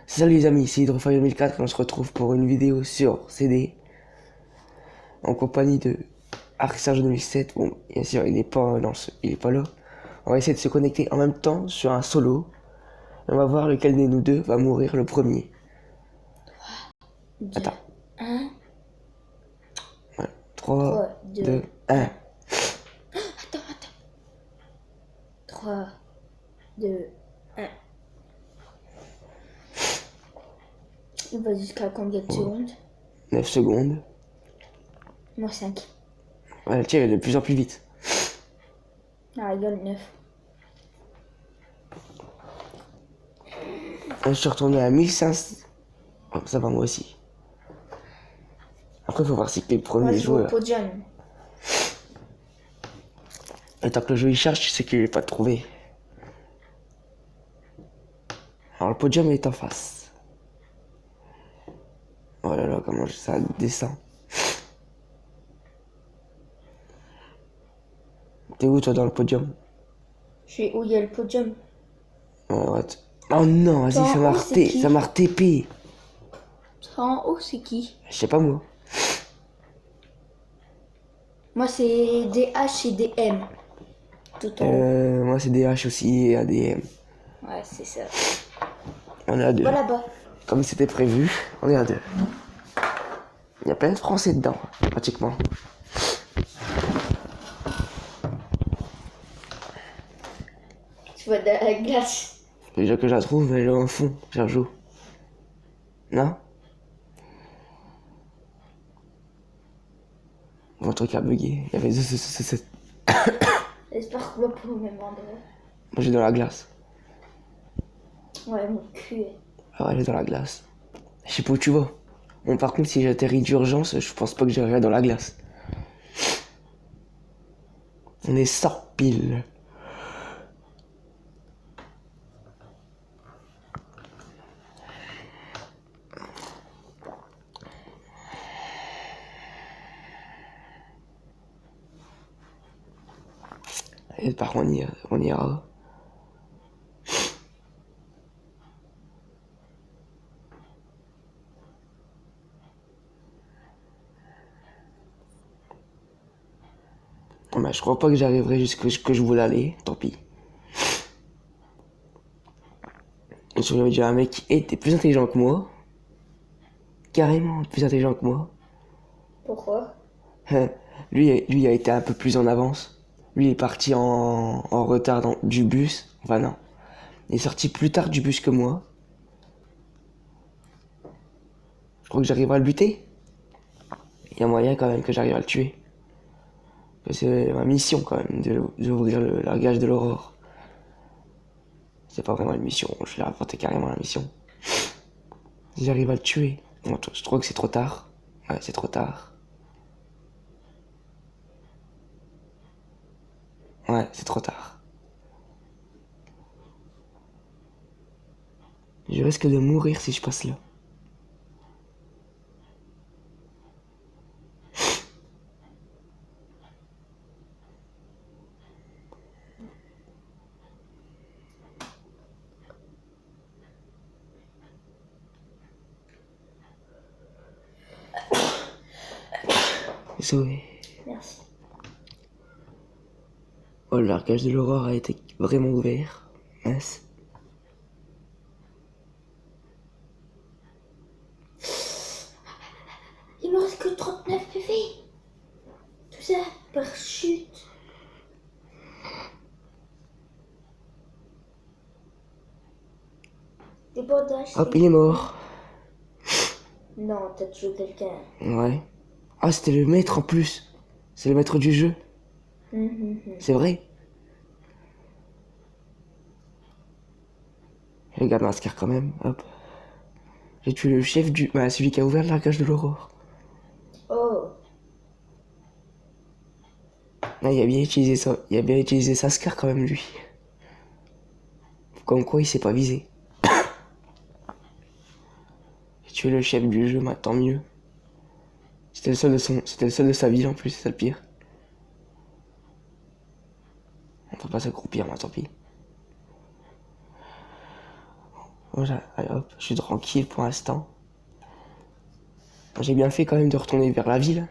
Salut les amis, c'est Hydrofire 2004 et on se retrouve pour une vidéo sur CD en compagnie de Arc-Serge 2007. Bon, bien sûr, il est pas là. On va essayer de se connecter en même temps sur un solo. Et on va voir lequel de nous deux va mourir le premier. 2, Attends. 1. Voilà. 3, 2, 1. Attends. 3, 2, 1. Il va jusqu'à combien de secondes? 9 secondes. Moi 5. Ouais, le tir est de plus en plus vite. Ah, regarde 9. Je suis retourné à 1500. Oh, ça va moi aussi. Après, faut voir si le Moi premier je vais au joueur. podium. Et tant que le jeu il cherche, tu sais qu'il n'est pas trouvé. Alors le podium est en face. Oh là là, comment ça descend. T'es où toi dans le podium? Je suis où il y a le podium? Ouais. Oh non, vas-y, Toi, ça en m'a haut, c'est qui? ça m'a TP. Toi, en haut, c'est qui? Je sais pas moi. Moi c'est DH et DM. Tout en haut. Moi c'est DH aussi et ADM. Ouais, c'est ça. On est à deux. Va là-bas. Comme c'était prévu, on est à deux. Il y a plein de Français dedans, pratiquement. Tu vas dans la glace. Déjà que je la trouve, elle est en fond, je joue. Non? Mon truc a bugué. Il y avait J'espère qu'on va pas au même endroit. Moi j'ai dans la glace. Ouais, mon cul. Ah ouais, elle est dans la glace. Je sais pas où tu vas. Bon, par contre, si j'atterris d'urgence, je pense pas que j'irai dans la glace. On est 100 pile. Et par contre, on ira. Bah, je crois pas que j'arriverai jusqu'à ce que je voulais aller, tant pis. Et je j'avais déjà un mec qui était plus intelligent que moi. Carrément plus intelligent que moi. Pourquoi? Lui a été un peu plus en avance. Lui est parti en retard du bus. Enfin non. Il est sorti plus tard du bus que moi. Je crois que j'arriverai à le buter. Il y a moyen quand même que j'arrive à le tuer. C'est ma mission quand même d'ouvrir le largage de l'aurore. C'est pas vraiment une mission, je l'ai rapporté carrément la mission. Si j'arrive à le tuer. Bon, je trouve que c'est trop tard. Ouais, c'est trop tard. Ouais, c'est trop tard. Je risque de mourir si je passe là. Sauvé. Merci. Oh, le largage de l'aurore a été vraiment ouvert. Mince. Il me reste que 39 PV. Tout ça par chute. Des bandages. Hop, il est mort. Non, t'as tué quelqu'un. Ouais. Ah, c'était le maître en plus. C'est le maître du jeu. C'est vrai. Je regarde Mascar quand même. Hop. J'ai tué le chef du... Bah, celui qui a ouvert le largage de l'aurore. Oh. Ah, il a bien utilisé ça. Il a bien utilisé sa Scar quand même, lui. Comme quoi, il s'est pas visé. J'ai tué le chef du jeu, mais tant mieux. C'était le seul de sa ville en plus, c'est ça le pire. On peut pas s'accroupir, mais tant pis. Voilà, allez, hop, je suis tranquille pour l'instant. J'ai bien fait quand même de retourner vers la ville.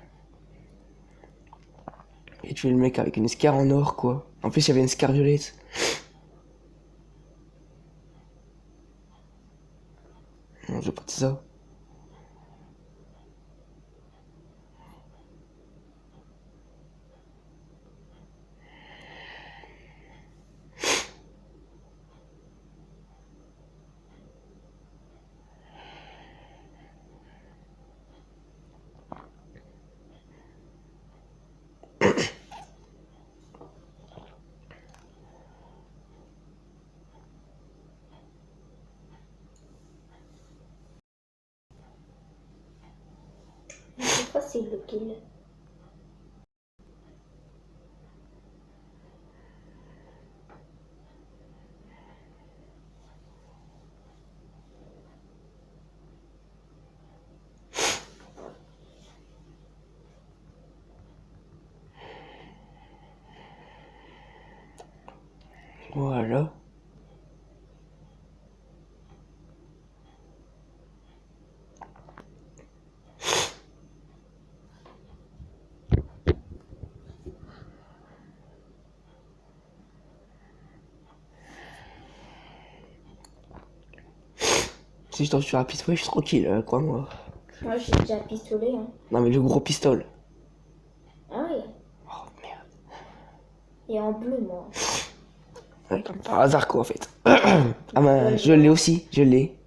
Et tuer le mec avec une scar en or, quoi. En plus, il y avait une scar violette. Non, je veux pas de ça. C'est facile le kill. Voilà. Si je tombe sur un pistolet, je suis tranquille, crois-moi. Moi j'ai déjà pistolet. Hein. Non, mais le gros pistolet. Ah oui. Oh merde. Et en bleu, moi. Ouais, comme par hasard, quoi, en fait. Ah, ben, je l'ai aussi, je l'ai.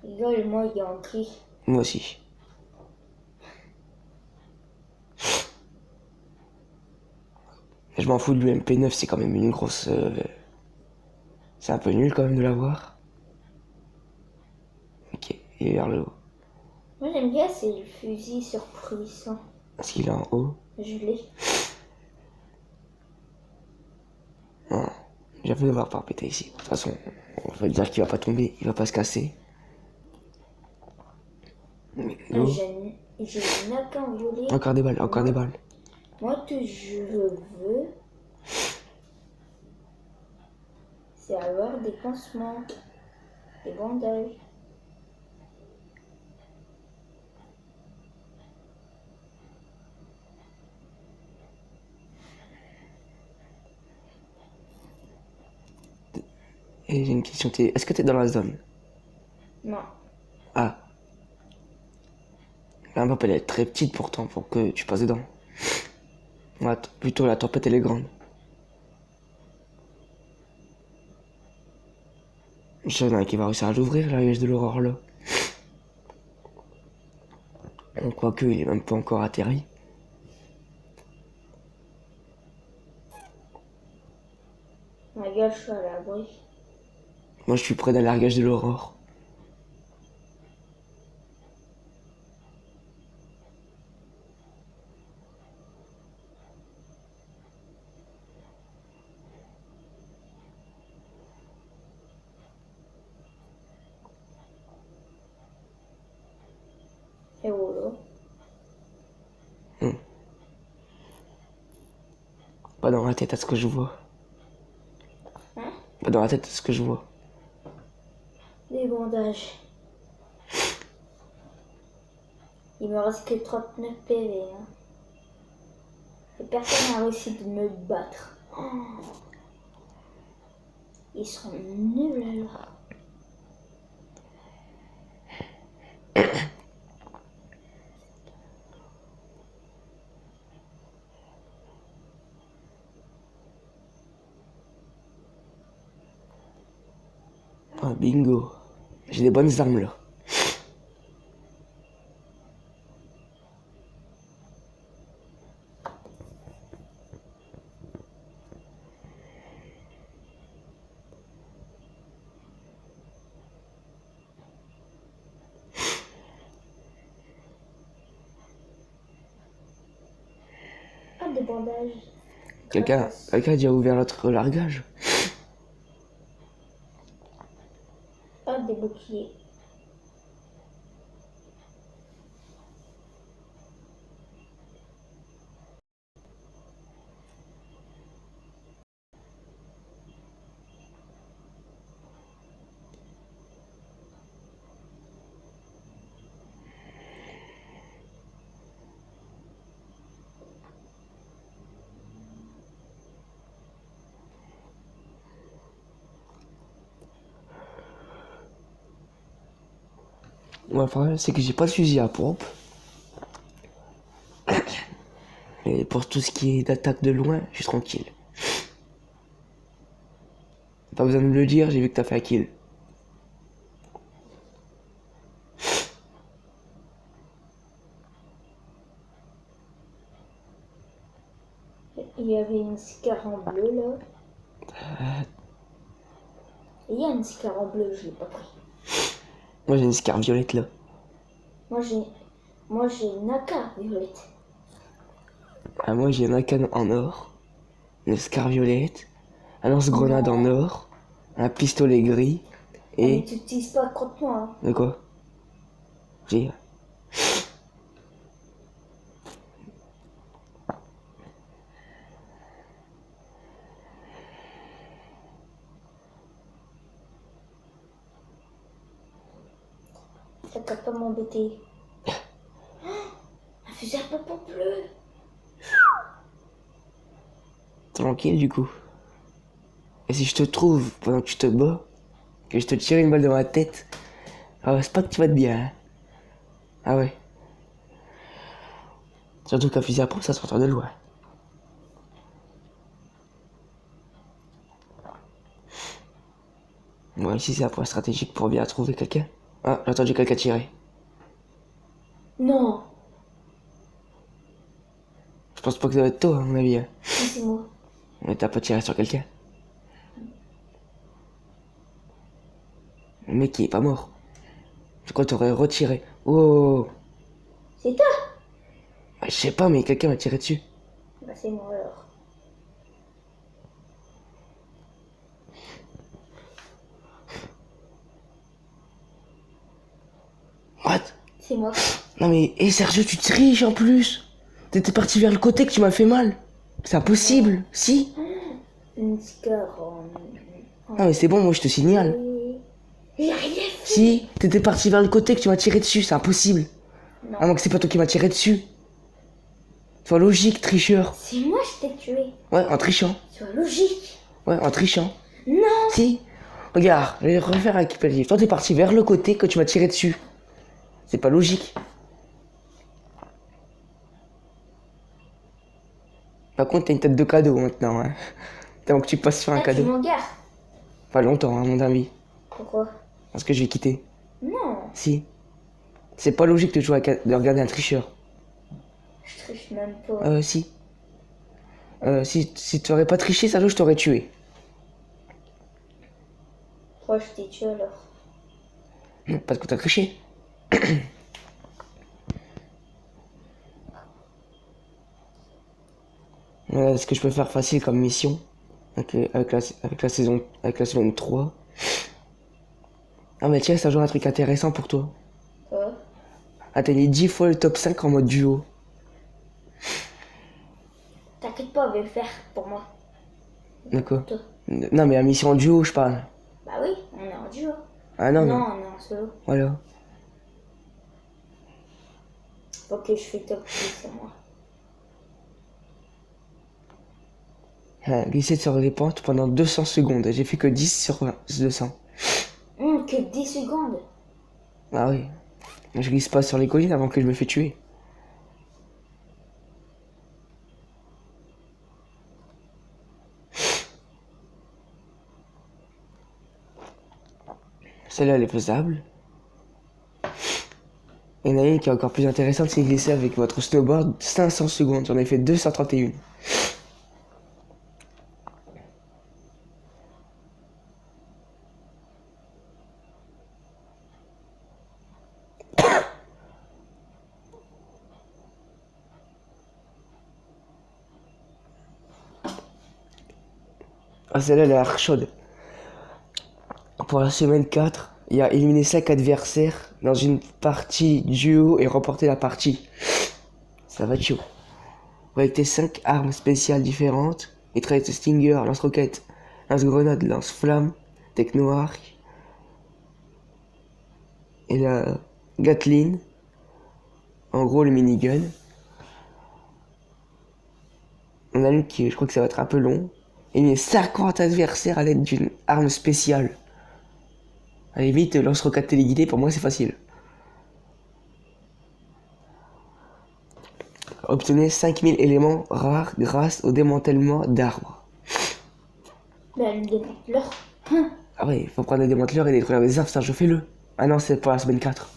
Rigole, moi il est en gris. Moi aussi. Je m'en fous de l'UMP9, c'est quand même une grosse. C'est un peu nul quand même de l'avoir. Ok, il est vers le haut. Moi j'aime bien, c'est le fusil surprise. Hein. Est-ce qu'il est en haut? Je l'ai. Non, j'ai pu devoir pas péter ici. De toute façon, on va dire qu'il va pas tomber, il va pas se casser. Go. J'ai une AK en violet. Encore des balles, encore des balles. Moi, que je veux, c'est avoir des pansements, des bandages. Et j'ai une question, est-ce que t'es dans la zone? Non. Ah. La map elle est très petite pourtant pour que tu passes dedans. Ouais, plutôt la tempête elle est grande. Je sais qu'il y en a qui va réussir à l'ouvrir, la riche de l'aurore là. Quoique, il est même pas encore atterri. Ma gueule, je suis à l'abri. Moi je suis près d'un largage de l'aurore. Et voilà. Pas dans la tête à ce que je vois. Hein? Pas dans la tête à ce que je vois. Des bandages. Il me reste que 39 PV. Hein. Et personne n'a réussi de me battre. Oh. Ils sont nuls alors. Ah, bingo. J'ai des bonnes armes là. Ah, des bandages. Quelqu'un a déjà ouvert notre largage? Ah, des boucliers. Ouais, le problème, c'est que j'ai pas de fusil à pompe. Et pour tout ce qui est d'attaque de loin, je suis tranquille. Pas besoin de me le dire, j'ai vu que t'as fait un kill. Il y avait une scar en bleu là. Et il y a une scar en bleu, je l'ai pas pris. Moi j'ai une scar violette là. Moi j'ai une AK violette. Ah, moi j'ai un AK en or, une scar violette, un lance-grenade en or, un pistolet gris Mais et. tu n'utilises pas contre moi. Hein. De quoi? J'ai. Ça peut pas m'embêter. Un fusil à pompe bleu. Tranquille du coup. Et si je te trouve pendant que tu te bats, que je te tire une balle dans la tête, ah, c'est pas que tu vas te bien. Hein. Ah ouais. Surtout qu'un fusil à pompe ça se de loin. Moi ici c'est un point stratégique pour bien trouver quelqu'un. Ah, j'ai entendu quelqu'un tirer. Non. Je pense pas que ça va être toi à mon avis. Hein. C'est moi. Mais t'as pas tiré sur quelqu'un. Le mec il est pas mort. Je crois que t'aurais retiré. Oh. C'est toi. Bah, je sais pas mais quelqu'un m'a tiré dessus. Bah c'est moi alors. What? C'est moi. Non mais, hé Sergio, tu triches en plus. T'étais parti vers le côté que tu m'as fait mal. C'est impossible, si. Une scar en... Non mais c'est bon, moi je te signale. J'ai rien fait. Si, t'étais parti vers le côté que tu m'as tiré dessus, c'est impossible. Non. À moins que c'est pas toi qui m'as tiré dessus. Sois logique, tricheur. C'est moi je t'ai tué. Ouais, en trichant. Sois logique. Ouais, en trichant. Non. Si. Regarde, je vais refaire un récapitulatif. Toi t'es parti vers le côté que tu m'as tiré dessus. C'est pas logique. Par contre, t'as une tête de cadeau maintenant, hein. Tant que tu passes sur un Tu cadeau. m'en gardes. Pas longtemps, à mon avis. Pourquoi? Parce que je vais quitter. Non. Si. C'est pas logique de jouer de regarder un tricheur. Je triche même pas. Si. Si tu aurais pas triché, ça je t'aurais tué. Pourquoi je t'ai tué alors? Non, parce que t'as triché. Voilà ce que je peux faire facile comme mission. Avec la saison 3. Ah mais tiens, ça joue un truc intéressant pour toi. Quoi? Atteindre 10 fois le top 5 en mode duo. T'inquiète pas, on va le faire pour moi. D'accord. Toi. Non mais la mission en duo, je parle. Bah oui, on est en duo. Ah non, Non, non. on est en solo. Voilà. Ok, je fais top 10 à moi. Glisser sur les pentes pendant 200 secondes. J'ai fait que 10 sur 200. Que 10 secondes. Ah oui. Je glisse pas sur les collines avant que je me fais tuer. Celle-là, elle est faisable. Il y en a une qui est encore plus intéressante, c'est glisser avec votre snowboard 500 secondes. J'en ai fait 231. Ah, celle-là, elle a l'air chaude. Pour la semaine 4, il y a éliminé 5 adversaires dans une partie duo et remporter la partie. Ça va être chaud. Avec tes 5 armes spéciales différentes, et traite Stinger, lance-roquette, lance-grenade, lance-flamme, techno-arc, et la Gatling, en gros le minigun. On a une qui, je crois que ça va être un peu long. Éliminer 50 adversaires à l'aide d'une arme spéciale. Allez vite, lance-roquette téléguidée, pour moi c'est facile. Obtenez 5000 éléments rares grâce au démantèlement d'arbres. Ben, le démanteleur. Ah ouais, il faut prendre des démanteleurs et détruire des arbres, ça je fais-le. Ah non, c'est pour la semaine 4.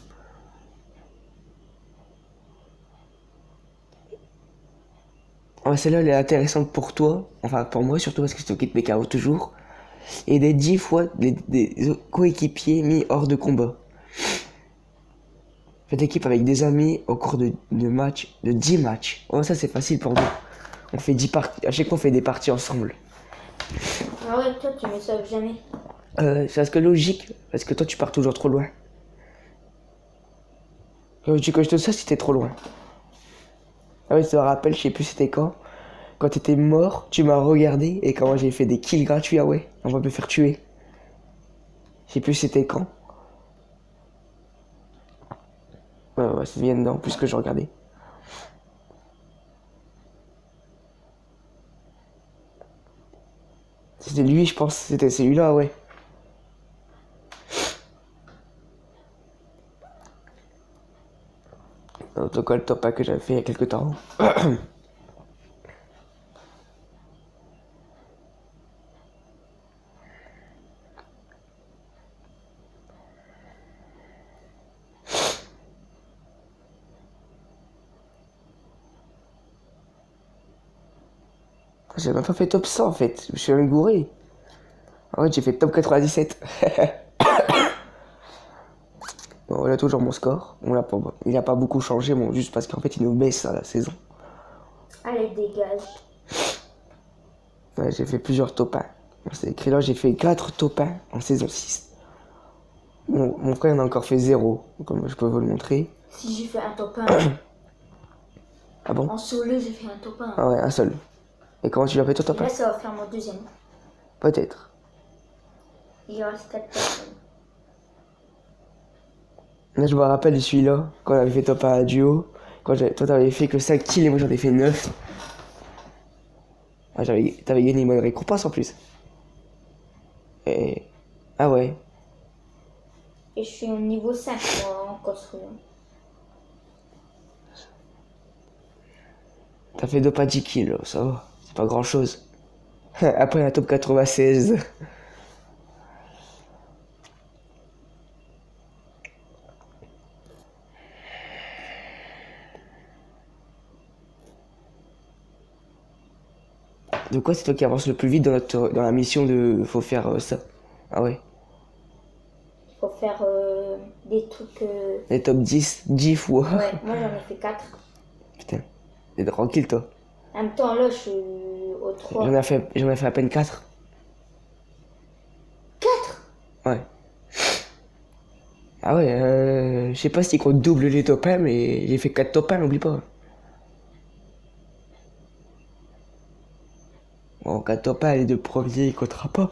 Ah, celle-là, elle est intéressante pour toi. Enfin, pour moi surtout parce que je t'occupe mes carreaux toujours. Et des 10 fois des coéquipiers mis hors de combat. Faites équipe avec des amis au cours de 10 matchs. Oh, ça c'est facile pour nous. On fait 10 parties. À chaque fois, on fait des parties ensemble. Ah ouais, toi, tu me sauves jamais. C'est parce que logique, parce que toi, tu pars toujours trop loin. Tu que je te ça si t'es trop loin. Ah oui, je te rappelle, je sais plus c'était quand. Quand t'étais mort, tu m'as regardé et quand j'ai fait des kills gratuits, ah ouais, on va me faire tuer. Je sais plus c'était quand. Ouais, c'est bien dedans, plus que je regardais. C'était lui, je pense. C'était celui-là, ouais. En tout cas, le top 1 que j'avais fait il y a quelques temps. J'ai même pas fait top 100 en fait. Je suis même gouré. En fait, j'ai fait top 97. Bon, voilà toujours mon score. Il a pas beaucoup changé, bon, juste parce qu'en fait, il nous baisse à la saison. Allez, dégage. Ouais, j'ai fait plusieurs top 1. C'est écrit là, j'ai fait 4 top 1 en saison 6. Mon frère en a encore fait 0, comme je peux vous le montrer. Si j'ai fait un top 1. Ah bon? En solo, j'ai fait un top 1. Ah ouais, un seul. Et comment tu l'as fait toi, top 1? Là, ça va faire mon deuxième. Peut-être. Il reste 4 personnes. Là, je me rappelle de celui-là, quand on avait fait top 1 à duo. Toi, t'avais fait que 5 kills et moi, j'en ai fait 9. Ah, t'avais gagné une bonne récompense en plus. Et... Ah ouais. Et je suis au niveau 5 moi, en construisant. T'as fait 2 pas 10 kills, ça va. C'est pas grand chose. Après la top 96. De quoi c'est toi qui avance le plus vite dans la mission de... Faut faire ça. Ah ouais. Il faut faire des trucs... Les top 10 fois. Ouais, moi j'en ai fait 4. Putain. T'es tranquille toi. En même temps, là, je suis au 3. J'en ai fait à peine 4. 4. Ouais. Ah ouais, je sais pas si qu'on double les top 1, mais j'ai fait 4 top 1, n'oublie pas. Bon, 4 top 1, les 2 premiers, il comptera pas.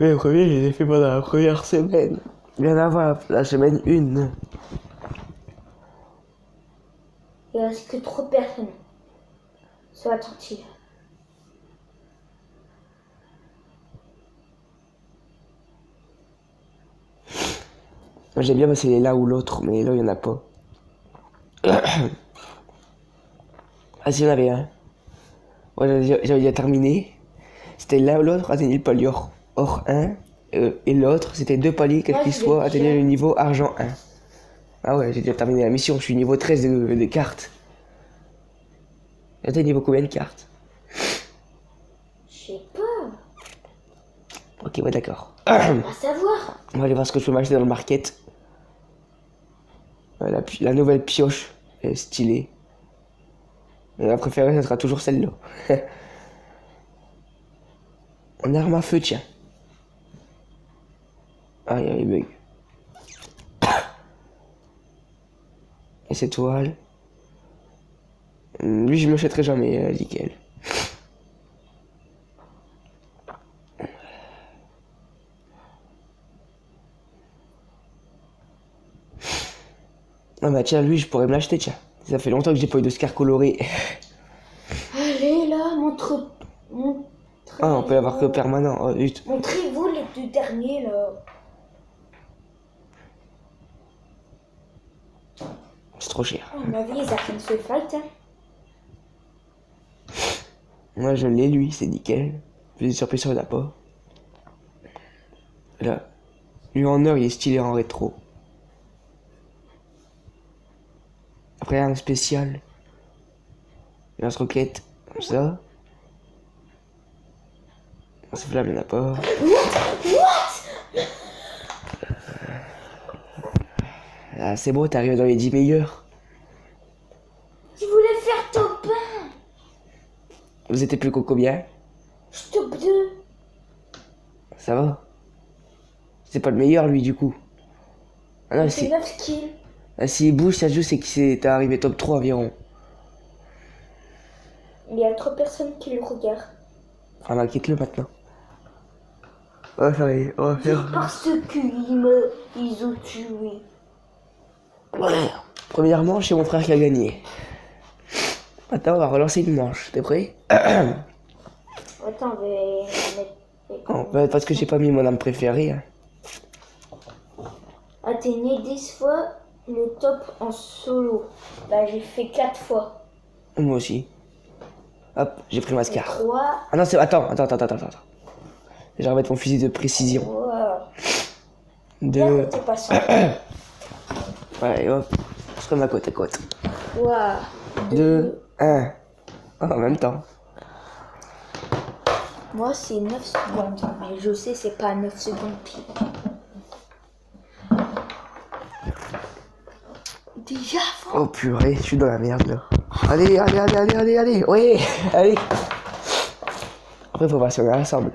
Mais les premiers, je les ai fait pendant la première semaine. Bien avant la semaine 1. Il reste que 3 personnes. Sois attentif. Moi j'aime bien passer là ou l'autre, mais là il y en a pas. Ah si, il y en avait un. Ouais, j'avais déjà terminé. C'était là ou l'autre, atteignez le palier or 1. Et l'autre, c'était 2 paliers, quel qu'il soit, atteignez le niveau argent 1. Ah ouais, j'ai déjà terminé la mission, je suis niveau 13 de cartes. T'es niveau combien de cartes? Je sais pas. Ok, ouais, d'accord. On va savoir. On va aller voir ce que je peux m'acheter dans le market. Ouais, la nouvelle pioche est stylée. Mais ma préférée, ça sera toujours celle-là. En arme à feu, tiens. Ah, il y a les bugs. Et cette toile. Lui, je me l'achèterai jamais, nickel. Ah bah tiens, lui, je pourrais me l'acheter, tiens. Ça fait longtemps que j'ai pas eu de scar coloré. Allez, là, montre... Ah, on peut l'avoir que permanent. Oh, zut. Montrez-vous les 2 derniers, là. C'est trop cher. À mon avis, ils arrivent se fight. Hein. Moi, je l'ai, lui, c'est nickel. J'ai des surprises sur la pas. Là, lui en or, il est stylé en rétro. Après, un spécial. Il lance-roquette, comme ça. Lance-flamme, il n'y en a pas. Ah, c'est bon, t'es arrivé dans les 10 meilleurs. Je voulais faire top 1. Vous étiez plus qu'au combien? Je top 2. Ça va. C'est pas le meilleur, lui, du coup. Ah non, C'est si. 9 kills. Ah, s'il bouge, ça se joue, c'est que t'es arrivé top 3 environ. Il y a trop personnes qui le regardent. Ah bah, quitte-le maintenant. Ouais, ça y est, on va faire. Parce ils ont tué. Ouais. Première manche, c'est mon frère qui a gagné. Maintenant, on va relancer une manche. T'es prêt? Attends, on va mettre. Non, bah, parce que j'ai pas mis mon âme préférée. Hein. Atteignez 10 fois le top en solo. Bah, j'ai fait 4 fois. Moi aussi. Hop, j'ai pris ma scar. 3. Ah non, c'est. Attends. Je vais remettre mon fusil de précision. Wow. 2. T'es pas sûr. Ouais, et hop. On se remet à côte à côte. 3. 2, 1. En même temps. Moi, c'est 9 secondes. Mais je sais, c'est pas 9 secondes pile. Déjà, Oh purée, je suis dans la merde là. Allez. Ouais, allez. Après, faut voir si on est ensemble.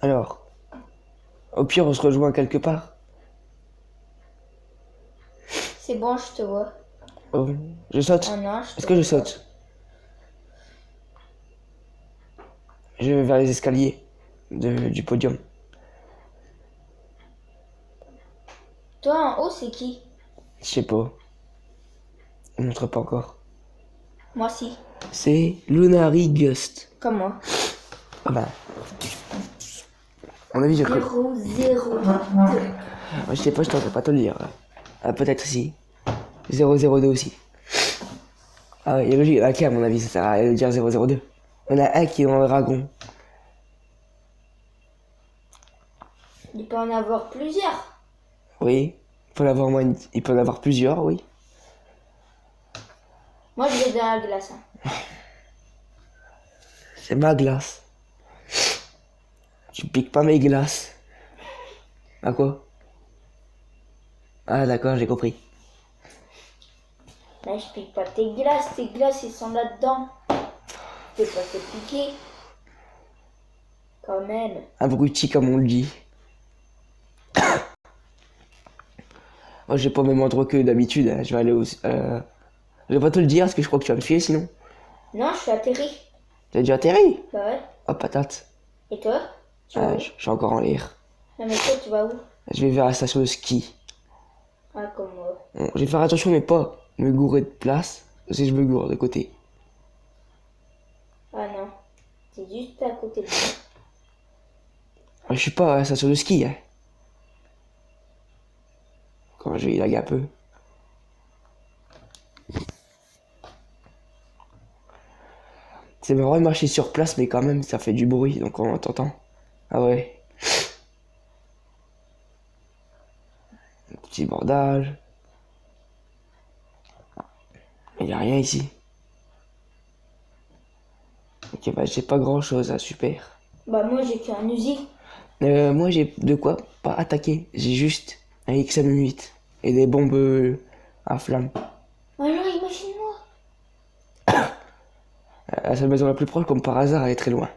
Alors. Au pire, on se rejoint quelque part. c'est bon, je te vois. Oh, je saute. Ah non, je te Est-ce que je vois saute? Je vais vers les escaliers du podium. Toi, en haut, c'est qui? Je sais pas. Il montre pas encore. Moi, si. C'est Lunary Gust. Comme moi. Ah bah. À mon avis, j'ai cru. 0, 0, 2. Moi, je sais pas, je t'entends pas te le lire. Ah, peut-être si. 002 aussi. Ah ouais, il y a logique, il y en a qu'un à mon avis, ça sert à rien de dire 002. Il y en a un qui est dans le dragon. Il peut en avoir plusieurs. Oui. Il peut en avoir moins, il peut en avoir plusieurs, oui. Moi, je vais dans la glace. Hein. C'est ma glace. Tu piques pas mes glaces. À quoi? Ah d'accord, j'ai compris. Mais je pique pas tes glaces, ils sont là-dedans. Tu peux pas te piquer. Quand même. Abruti comme on le dit. Moi j'ai pas le même endroit que d'habitude, hein. Je vais aller au... Je vais pas te le dire parce que je crois que tu vas me tuer sinon. Non, je suis atterri. T'as déjà atterri? Bah ouais. Oh patate. Et toi? Tu vas Ah, où? je suis encore en l'air. Non, mais toi, tu vas où? Je vais vers la station de ski. Ah, comme moi. Bon, je vais faire attention mais pas me gourer de place. Si je me gourre de côté. Ah non. C'est juste à côté de moi. Je suis pas à la station de ski, hein. Quand je vais y laguer un peu. C'est marrant de marcher sur place, mais quand même, ça fait du bruit, donc on t'entend. Ah ouais. Un petit bordage. Il n'y a rien ici. Ok, bah j'ai pas grand chose, hein, super. Bah moi, j'ai qu'un Uzi. Moi j'ai de quoi pas attaquer. J'ai juste un XM8 et des bombes à flammes. Alors, imagine-moi. La seule maison la plus proche, comme par hasard, elle est très loin.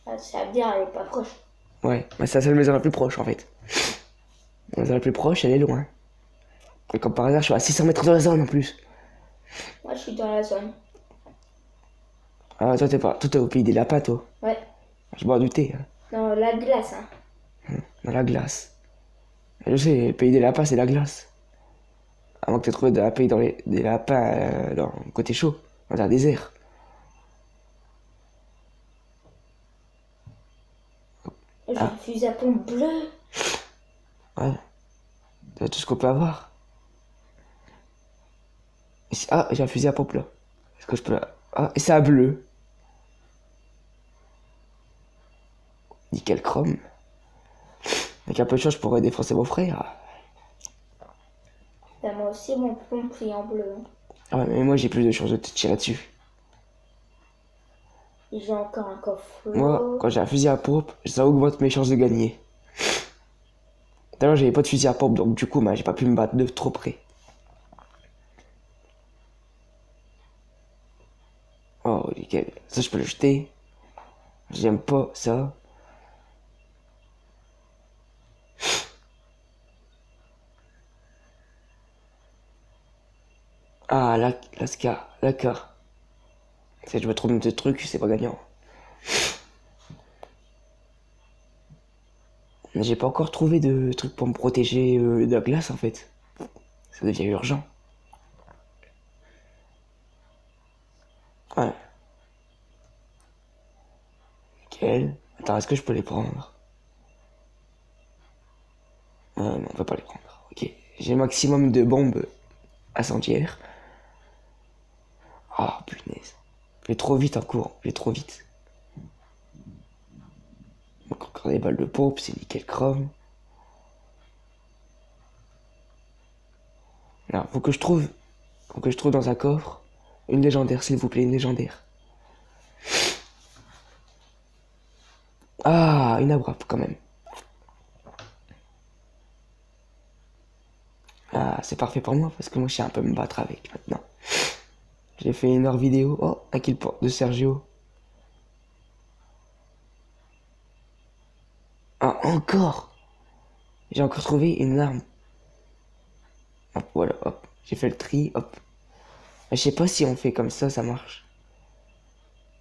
Ah, ça veut dire, elle est pas proche. Ouais, mais c'est la seule maison la plus proche en fait. La maison la plus proche, elle est loin. Et comme par hasard, je suis à 600 mètres de la zone en plus. Moi, je suis dans la zone. Ah, toi, t'es pas. Toi, t'es au pays des lapins, toi. Ouais. Je m'en doutais, hein. Dans la glace, hein. Dans la glace. Et je sais, le pays des lapins, c'est la glace. À moins que t'aies trouvé un pays dans des lapins dans le côté chaud, dans un désert. J'ai un fusil à pompe bleu. Ouais, c'est tout ce qu'on peut avoir. Ah, j'ai un fusil à pompe là. Est-ce que je peux la... Ah, et c'est un bleu. Nickel chrome. Avec un peu de chance, je pourrais défoncer mon frère. Bah, moi aussi, mon plomb pris en bleu. Hein. Ah ouais, mais moi j'ai plus de chances de te tirer dessus. Et j'ai encore un coffre. Moi, quand j'ai un fusil à pompe, ça augmente mes chances de gagner. Tout à l'heure, j'avais pas de fusil à pompe, donc du coup, j'ai pas pu me battre de trop près. Oh, nickel. Ça, je peux le jeter. J'aime pas ça. Ah, la Ska, d'accord. Si je me trompe de trucs, c'est pas gagnant. J'ai pas encore trouvé de trucs pour me protéger de la glace en fait. Ça devient urgent. Ouais. Nickel. Attends, est-ce que je peux les prendre? Non, on peut pas les prendre. Ok. J'ai le maximum de bombes incendiaires. Ah, punaise. Je vais trop vite en cours. Je vais trop vite. Donc encore des balles de pompe, c'est nickel chrome. Alors, faut que je trouve dans un coffre une légendaire, s'il vous plaît, une légendaire. Ah, une abrap quand même. Ah, c'est parfait pour moi parce que moi je sais un peu me battre avec maintenant. J'ai fait une heure vidéo. Oh, un kill de Sergio. Ah, encore. J'ai encore trouvé une arme. Hop, voilà, hop. J'ai fait le tri, hop. Je sais pas si on fait comme ça marche.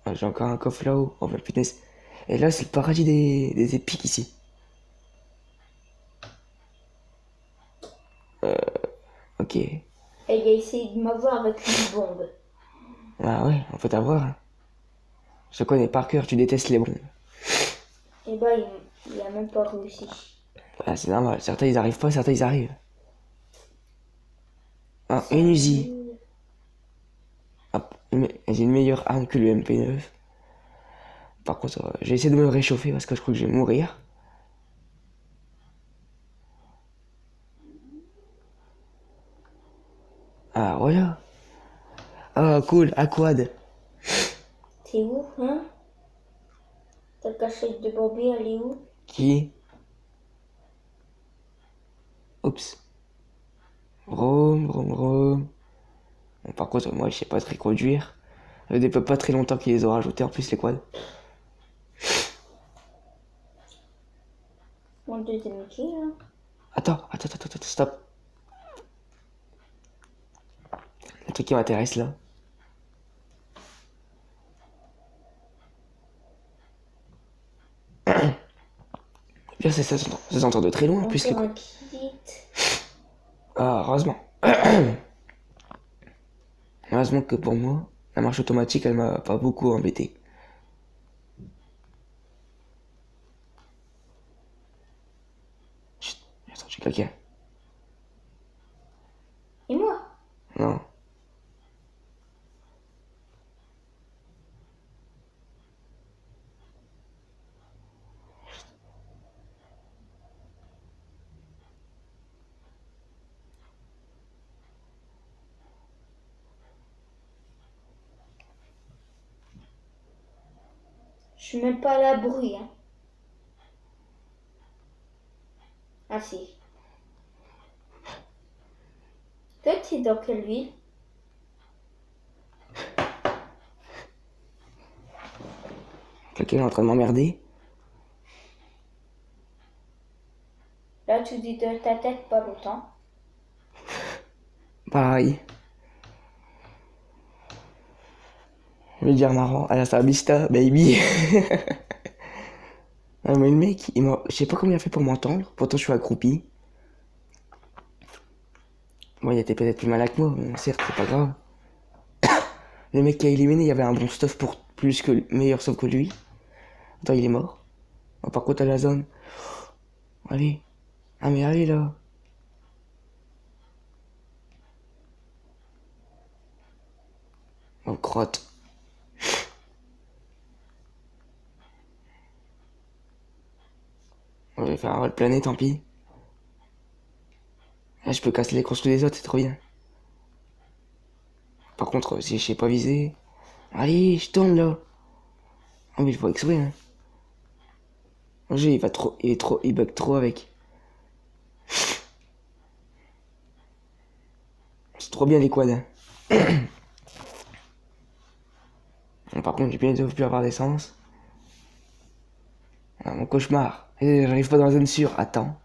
Ah, j'ai encore un coffre là-haut. Oh, bah punaise. Et là, c'est le paradis des épiques ici. Ok. Et il a essayé de m'avoir avec une bombe. Ah ouais, on peut t'avoir. Hein. Je te connais par cœur, tu détestes les bombes. Et bah, il a même pas réussi. Ah, c'est normal. Certains ils arrivent pas, certains ils arrivent. Ah, C'est une un Uzi. nul. Hop, j'ai une meilleure arme que le MP9. Par contre, j'ai essayé de me réchauffer parce que je crois que je vais mourir. Ah, voilà. Ah, cool, à quad. T'es où, hein? Ta cachette de Bobby, elle est où? Qui? Oups. Rome, Rome, Rome. Bon, par contre, moi, je sais pas très conduire. Ça fait depuis pas très longtemps qu'ils les ont rajoutés en plus, les quads. Mon deuxième kill, là. Attends, stop. Le truc qui m'intéresse là. Bien, ça s'entend de très loin en plus, les Encore un quads. kit. Ah, heureusement. Heureusement que pour moi, la marche automatique, elle m'a pas beaucoup embêté. Chut, attends, j'ai quelqu'un. Et moi? Non. Je suis même pas à l'abri, hein. Ah si. Toi, t'es dans quelle ville? Quelqu'un est en train de m'emmerder. Là, tu dis de ta tête pas longtemps. Pareil. Je vais dire marrant. À la vista, baby. Ah, mais le mec, je sais pas comment il a fait pour m'entendre. Pourtant, je suis accroupi. Bon, il était peut-être plus malin que moi, mais certes, c'est pas grave. Le mec qui a éliminé, il y avait un bon stuff pour plus que meilleur sauf que lui. Attends, il est mort. Oh, par contre, à la zone. Allez. Ah mais allez là. Oh crotte. On va faire un vol plané, tant pis. Là je peux casser les construits des autres, c'est trop bien. Par contre, si je sais pas viser... Allez, je tourne là. Ah mais je vois exprès hein. Le jeu il bug trop avec. C'est trop bien les quads. Hein. Bon, par contre, j'ai bientôt plus avoir d'essence. Ah, mon cauchemar. J'arrive pas dans la zone sûre. Attends.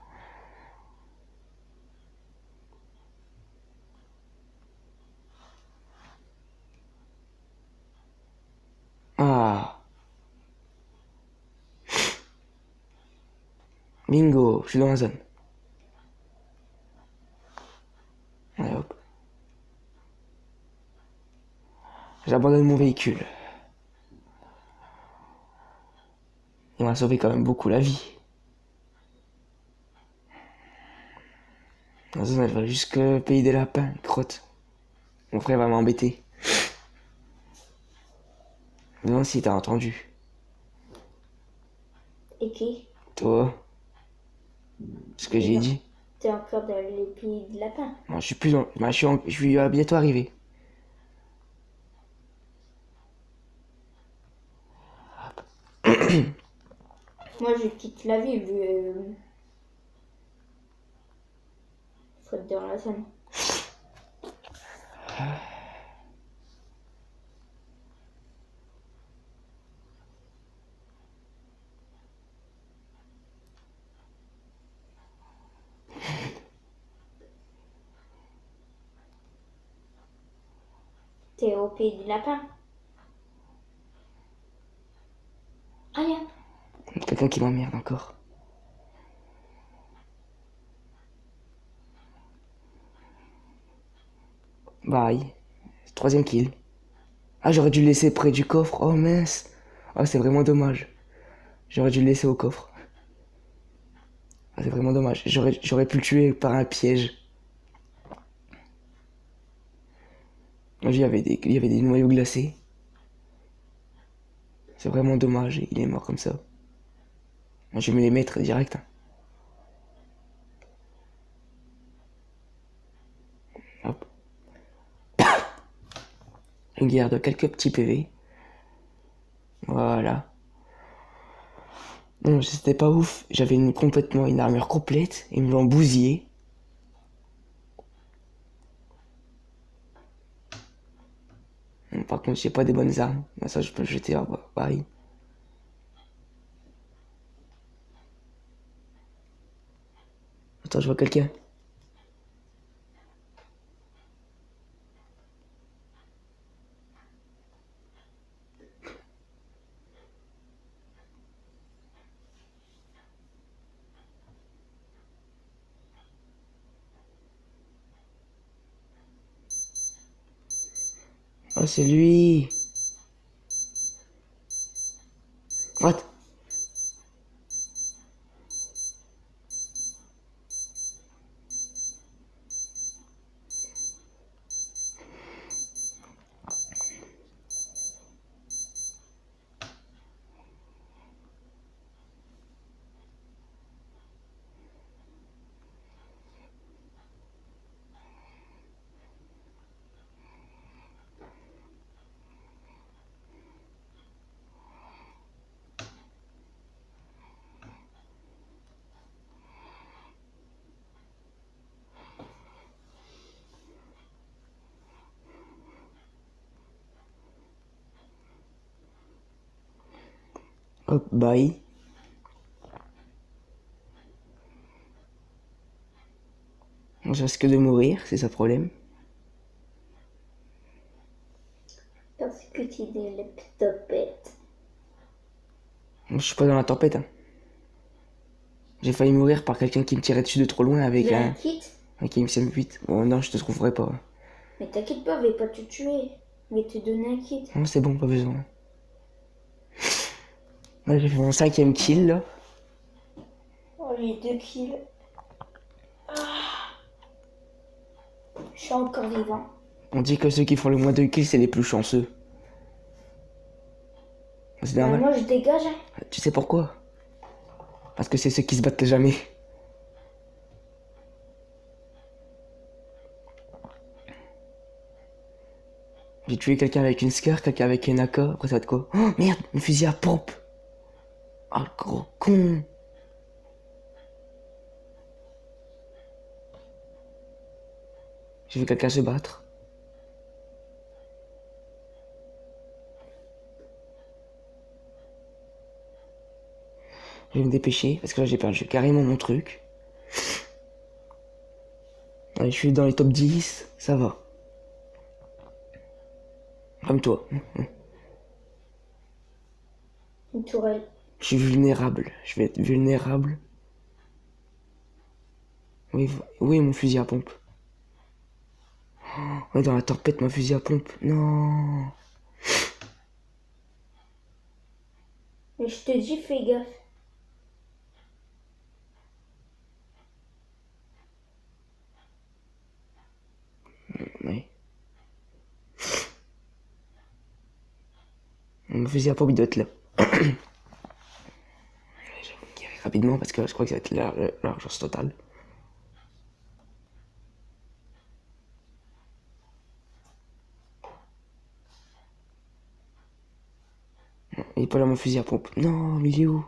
Ah. Bingo, je suis dans la zone. Allez hop. J'abandonne mon véhicule. Il m'a sauvé quand même beaucoup la vie. La zone, elle va jusque Pays des Lapins, crotte. Mon frère va m'embêter. Non, si t'as entendu. Et qui? Toi, ce que j'ai Non. dit. T'es encore dans les pays de lapin. Non, je suis plus dans... bah, je suis bientôt arrivé. Moi, je quitte la ville vu. Faut être dans la zone. T'es au pays du lapin. Rien. Quelqu'un qui m'emmerde encore. Bye. Troisième kill. Ah, j'aurais dû le laisser près du coffre. Oh mince. Oh, c'est vraiment dommage. J'aurais dû le laisser au coffre. Ah, c'est vraiment dommage. J'aurais pu le tuer par un piège. Il y avait des noyaux glacés. C'est vraiment dommage. Il est mort comme ça. Moi, je vais me les mettre direct. Hein. Hop. Une guerre de quelques petits PV. Voilà. Non, c'était pas ouf. J'avais complètement une armure complète. Ils me l'ont bousillé. Par contre, j'ai pas des bonnes armes. Ça, je peux le jeter. Pareil. Attends, je vois quelqu'un. Oh, c'est lui. What? Hop, bye. Je risque de mourir, c'est ça le problème. Parce que tu es des leptopettes. Je suis pas dans la tempête. Hein. J'ai failli mourir par quelqu'un qui me tirait dessus de trop loin avec Tu veux un... un kit? Avec un M8. Bon, non, je te trouverai pas. Mais t'inquiète pas, je vais pas te tuer. Je vais te donner un kit. Non, c'est bon, pas besoin. Là, j'ai fait mon 5ème kill, là. Oh, j'ai 2 kills. Je suis encore vivant. On dit que ceux qui font le moins de kills, c'est les plus chanceux. C'est Bah, normal. moi, je dégage. Hein. Tu sais pourquoi? Parce que c'est ceux qui se battent jamais. J'ai tué quelqu'un avec une Scar, quelqu'un avec une AK, après ça va être quoi? Oh merde, une fusil à pompe! Oh le gros con! J'ai vu quelqu'un se battre. Je vais me dépêcher parce que là j'ai perdu carrément mon truc. Allez, je suis dans les top 10, ça va. Comme toi. Une tourelle. Je suis vulnérable. Je vais être vulnérable. Oui, oui, mon fusil à pompe. On est dans la tempête, mon fusil à pompe. Non. Mais je te dis, fais gaffe. Oui. Mon fusil à pompe, il doit être là. Je vais me guérir rapidement parce que je crois que ça va être l'argence totale. Il est pas là mon fusil à pompe. Non, mais il est où?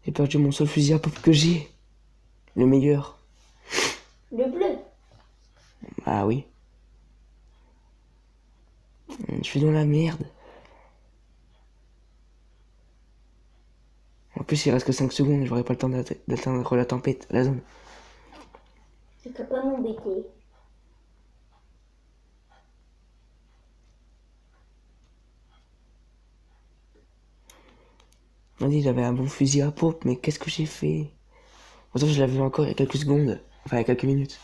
J'ai perdu mon seul fusil à pompe que j'ai. Le meilleur. Le bleu. Ah oui. Je suis dans la merde. En plus, il reste que 5 secondes. J'aurai pas le temps d'atteindre la tempête, la zone. Tu peux pas m'embêter. On m'a dit j'avais un bon fusil à pompe, mais qu'est-ce que j'ai fait? Pourtant, je l'avais encore il y a quelques secondes. Enfin, il y a quelques minutes.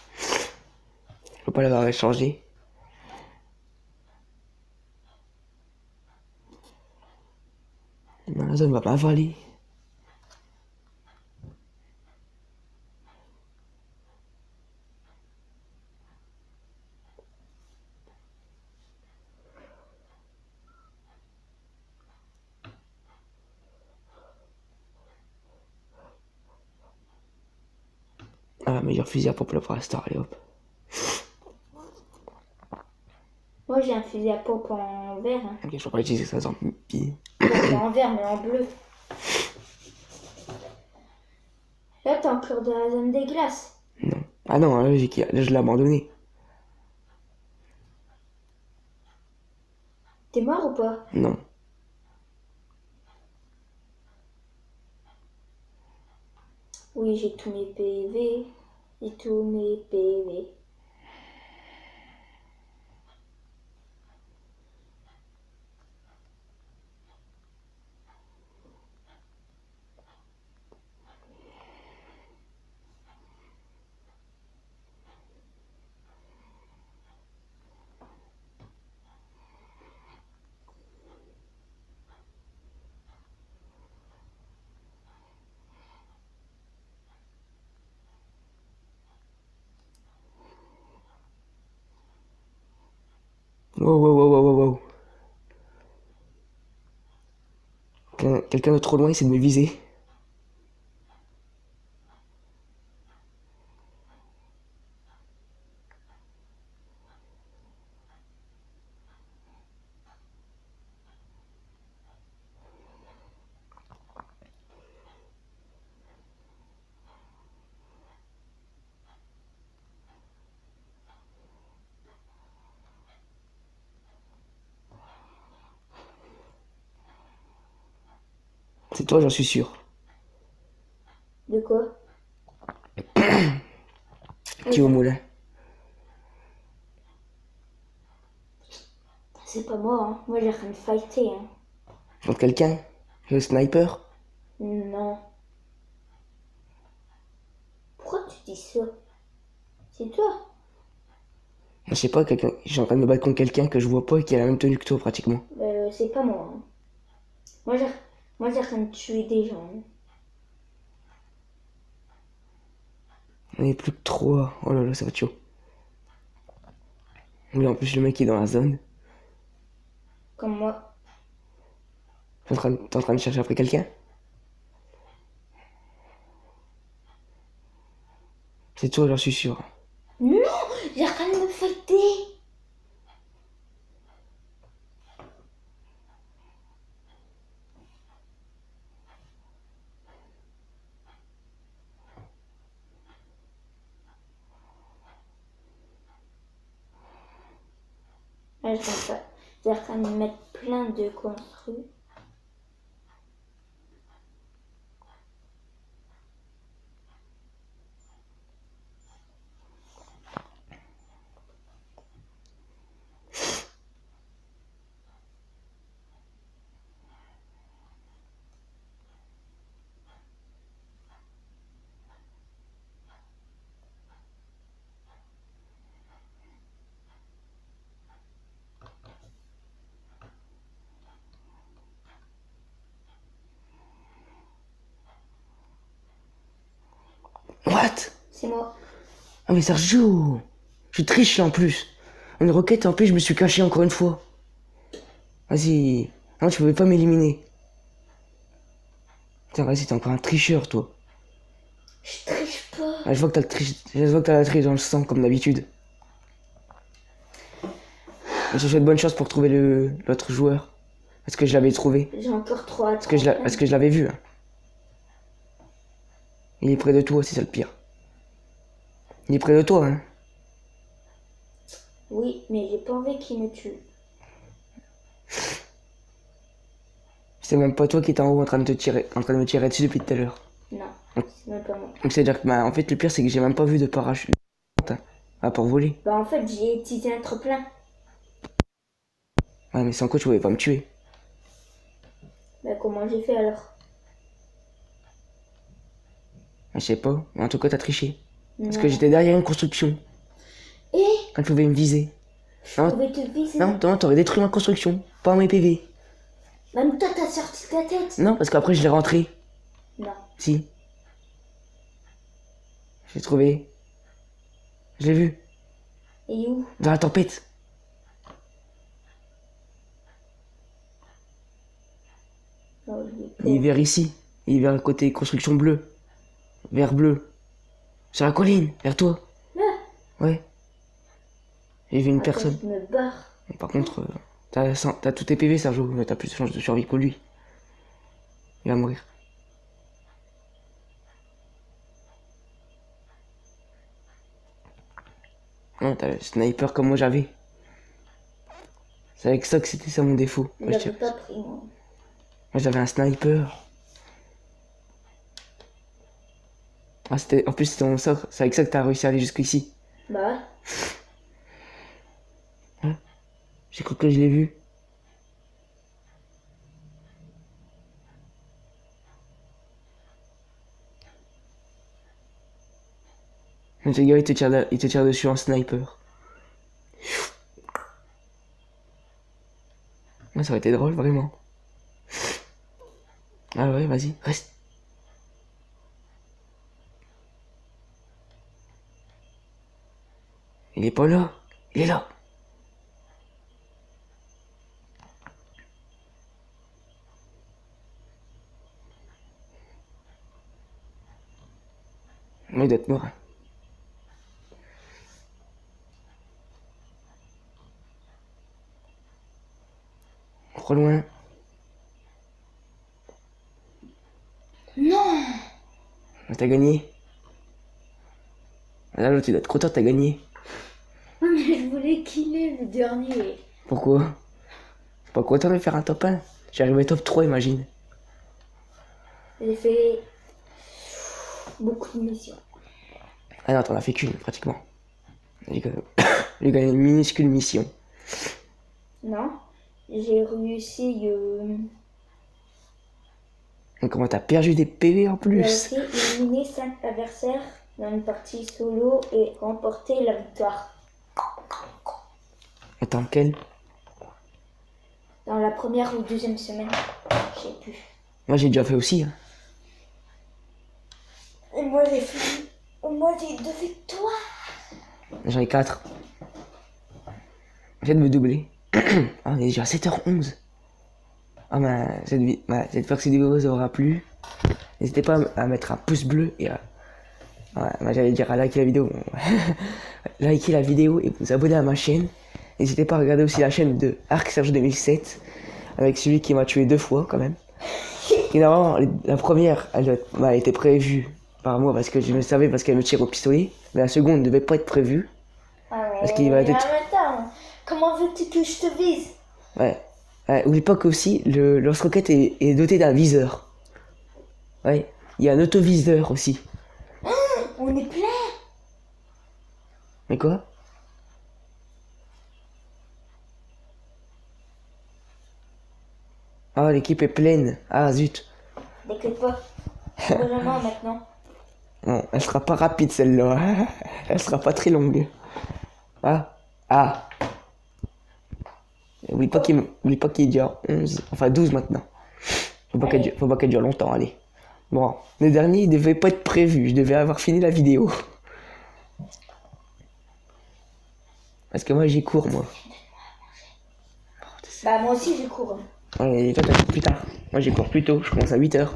Je peux pas l'avoir échangé. Non, la zone va m'avaler. Ah, meilleur fusil à pompe là pour l'instant, allez hop. Moi, j'ai un fusil à pompe en vert. Hein. Ok, je peux pas utiliser ça dans pied. Pas en vert, mais en bleu. Là, t'es encore dans la zone des glaces. Non. Ah non, là, là, je l'ai abandonné. T'es mort ou pas? Non. Oui, j'ai tous mes PV. J'ai tous mes PV. Wow, wow, wow, wow, wow, wow. Quelqu'un de trop loin essaie de me viser. C'est toi, j'en suis sûr. De quoi? Qui est au moulin? C'est pas moi, hein. Moi, j'ai rien de fighter, hein. Contre quelqu'un? Le sniper? Non. Pourquoi tu dis ça? C'est toi. Je sais pas, quelqu'un. Je suis en train de me battre contre quelqu'un que je vois pas et qui a la même tenue que toi pratiquement. C'est pas moi, hein. Moi, j'ai rien de tuer des gens. Hein. On est plus que 3. Oh là là, ça va être chaud. Mais en plus, le mec est dans la zone. Comme moi. T'es en train de chercher après quelqu'un? C'est toi, j'en suis sûr. Non, j'arrête de me fêter. Ah, je comprends pas. J'arrête de mettre plein de construits. What? C'est moi. Ah mais Sergio! Je triche là en plus. Une roquette en plus, je me suis caché encore une fois. Vas-y. Non, tu pouvais pas m'éliminer. Tiens, vas-y, t'es encore un tricheur, toi. Je triche pas. Ah, je vois que t'as la triche dans le sang, comme d'habitude. Mais je te souhaite bonne chance pour trouver l'autre joueur. Est-ce que je l'avais trouvé? J'ai encore 3 Est-ce que je l'avais vu, hein? Il est près de toi, c'est ça le pire. Il est près de toi, hein? Oui, mais j'ai pas envie qu'il me tue. C'est même pas toi qui es en haut en train de me tirer dessus depuis tout à l'heure. Non, c'est même pas moi. Donc c'est-à-dire que, bah, en fait, le pire, c'est que j'ai même pas vu de parachute. À part voler. Bah en fait, j'ai utilisé un trop-plein. Ouais, mais sans quoi tu pouvais pas me tuer. Bah comment j'ai fait alors? Je sais pas, mais en tout cas, t'as triché. Parce Non. que j'étais derrière une construction. Et Elle pouvait me viser. je Non, pouvais te viser. non, t'aurais détruit ma construction, pas mes PV. Même toi, t'as sorti ta tête. Non, parce qu'après, je l'ai rentré. Non. Si. J'ai trouvé. Je l'ai vu. Et où? Dans la tempête. Non, Il est vers ici. Il est vers le côté construction bleue. Vert bleu. Sur la colline, vers toi. Ah, Ouais. J'ai vu une attends, personne. je me barre. Mais par contre, t'as tous tes PV, Sergio. Mais t'as plus de chance de survie que lui. Il va mourir. Non, t'as le sniper comme moi j'avais. C'est avec ça que c'était ça mon défaut. Je Moi, l'avais pas pris, moi. j'avais un sniper. Ah, en plus, c'était mon sort. C'est avec ça que t'as réussi à aller jusqu'ici. Bah Hein? J'ai cru que je l'ai vu. Mais le gars, il te tire dessus en sniper. Ouais, ça aurait été drôle, vraiment. Ah ouais, vas-y, reste. Il est pas là. Il est là. Mais il doit être mort. Trop loin. non. T'as gagné. Là, l'autre, il doit être content, t'as gagné. Ouais, mais je voulais killer le dernier. Pourquoi? C'est pas content de faire un top 1. J'ai arrivé top 3, imagine. J'ai fait beaucoup de missions. Ah non, t'en as fait qu'une, pratiquement. J'ai gagné une minuscule mission. Non, j'ai réussi. Donc, comment t'as perdu des PV en J'ai plus? réussi à éliminer 5 adversaires dans une partie solo et remporter la victoire. Attends, quel? Dans la première ou deuxième semaine, je sais plus. Moi, j'ai déjà fait aussi. Hein. Et moi j'ai fait. Moi j'ai 2 victoires. J'en ai 4. Viens de me doubler. Ah, on est déjà à 7h11. Ah, j'espère que cette vidéo vous aura plu. N'hésitez pas à mettre un pouce bleu et à... Ouais, j'allais dire à liker la vidéo. Liker la vidéo et vous abonner à ma chaîne. N'hésitez pas à regarder aussi la chaîne de Arc Serge 2007 avec celui qui m'a tué 2 fois quand même. Et normalement, la première, elle était prévue par moi parce que je le savais parce qu'elle me tire au pistolet. Mais la seconde ne devait pas être prévue. Ah ouais, Parce qu'il va être... attends, comment veux-tu que je te vise? Ouais. Oublie pas qu'aussi, le lance-roquette est doté d'un viseur. Ouais. Il y a un autoviseur aussi. On est plein. Mais quoi? Ah, l'équipe est pleine. Ah, zut. T'inquiète pas. Vraiment maintenant. Bon, elle sera pas rapide celle-là. Elle sera pas très longue. Ah. Ah. Oublie pas qu'il est déjà 11. Enfin 12 maintenant. Faut pas qu'elle dure longtemps, allez. Bon, le dernier, il devait pas être prévu. Je devais avoir fini la vidéo. Parce que moi, j'y cours, moi. Bah moi aussi j'ai cours. Ouais, toi, t'as cours plus tard. Moi, j'y cours plus tôt. Je commence à 8h.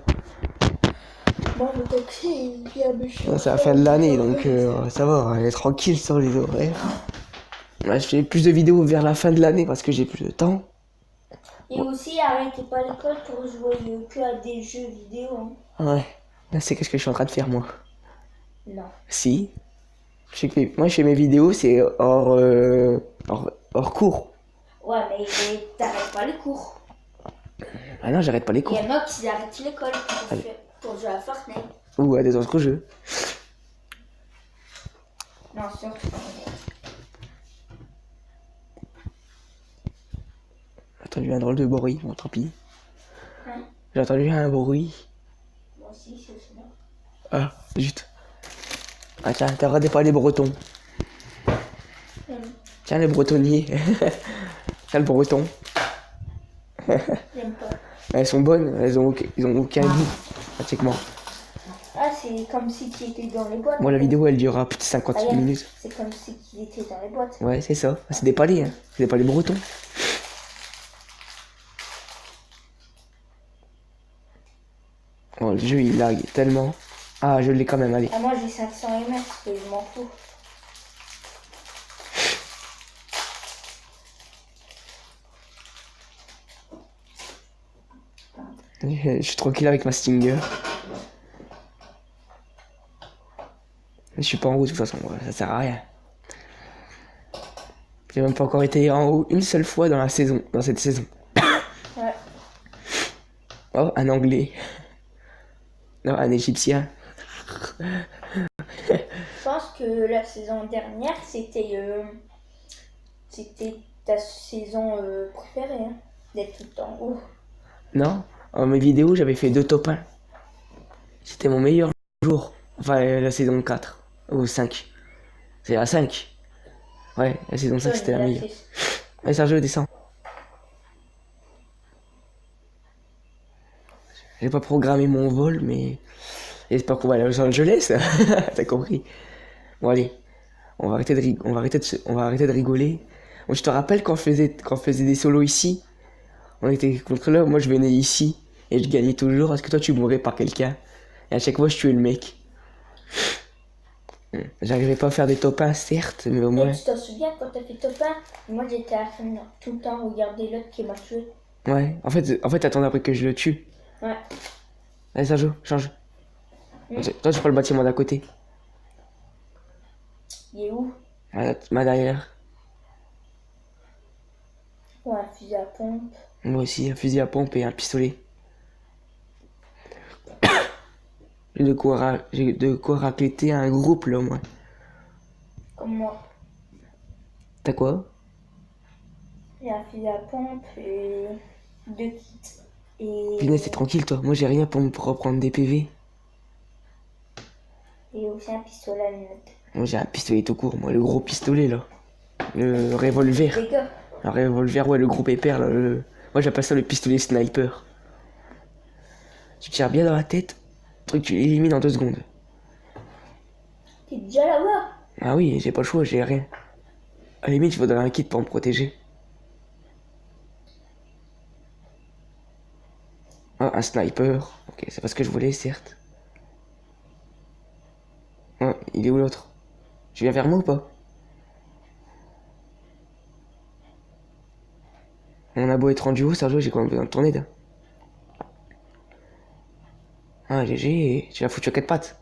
Bon, le taxi, il y a méchant. C'est la fin de l'année, donc ça va. Elle est tranquille sur les horaires. Ouais, je fais plus de vidéos vers la fin de l'année parce que j'ai plus de temps. Et aussi, arrêtez pas l'école pour jouer que à des jeux vidéo. Hein. Ouais. Là, c'est qu'est-ce que je suis en train de faire, moi. Non. Si. Moi, je fais mes vidéos, c'est hors cours. Ouais, mais t'arrêtes pas les cours. Ah non, j'arrête pas les Il cours. y en a qui arrêtent l'école pour jouer à Fortnite. Ou à des autres jeux. Non, surtout pas. J'ai entendu un drôle de bruit, bon tant pis. Hein? J'ai entendu un bruit. Moi aussi, c'est ça. Ah, zut. Ah tiens, t'as regardé pas les Bretons. Tiens les bretonniers. Tiens le breton. J'aime pas. Elles sont bonnes, ils ont aucun goût, pratiquement. Ah, c'est comme si tu étais dans les boîtes. Moi la vidéo elle durera plus de 50 Regarde, minutes. c'est comme si tu étais dans les boîtes. Ouais, c'est ça. C'est des palais, hein. C'est des palais bretons. Oh, le jeu il lag tellement. Ah, je l'ai quand même, allez. Ah, moi j'ai 500 ms, et je m'en fous. Je suis tranquille avec ma Stinger. Je suis pas en haut de toute façon, ça sert à rien. J'ai même pas encore été en haut une seule fois dans cette saison. Ouais. Oh, un Anglais. Non, un Égyptien. Je pense que la saison dernière, c'était ta saison préférée, hein, d'être tout le temps haut. Non, en mes vidéos, j'avais fait 2 top 1. C'était mon meilleur jour. Enfin, la saison 4. Ou 5. C'est la 5. Ouais, la saison 5, c'était la meilleure. Ouais, Sergio, descend. J'ai pas programmé mon vol, mais j'espère qu'on va aller à Los Angeles. T'as compris? Bon, allez. On va arrêter de rigoler. Bon, je te rappelle quand on faisait des solos ici. On était contrôleur, moi je venais ici. Et je gagnais toujours parce que toi tu mourais par quelqu'un. Et à chaque fois je tuais le mec. J'arrivais pas à faire des top 1 certes, mais au moins... Et tu t'en souviens quand t'as fait top 1? Moi j'étais à la fin tout le temps regarder l'autre qui m'a tué. Ouais, en fait t'attends après que je le tue. Ouais. Allez Sergio, change. Toi tu prends le bâtiment d'à côté. Il est où? Ma derrière. Ouais, un fusil à pompe. Moi aussi, un fusil à pompe et un pistolet. J'ai de quoi racléter un groupe là au moins. Comme moi. T'as quoi? J'ai un fusil à pompe et 2 kits. Et... Punaise, t'es tranquille toi. Moi j'ai rien pour me reprendre des PV. Et aussi un pistolet à lunettes. Moi j'ai un pistolet tout court, moi le gros pistolet là. Le revolver. Les gars. Un revolver, ouais, le gros pépère là. Moi j'appelle ça le pistolet sniper. Tu tires bien dans la tête, truc tu l'élimines en 2 secondes. T'es déjà là-bas? Ah oui, j'ai pas le choix, j'ai rien. À la limite, il faudrait un kit pour me protéger. Ah, un sniper. Ok, c'est pas ce que je voulais, certes. Ah, il est où l'autre? Tu viens vers moi ou pas? On a beau être en duo, Sergio, j'ai quand même besoin de tourner là. Ah, GG, tu l'as foutu à 4 pattes.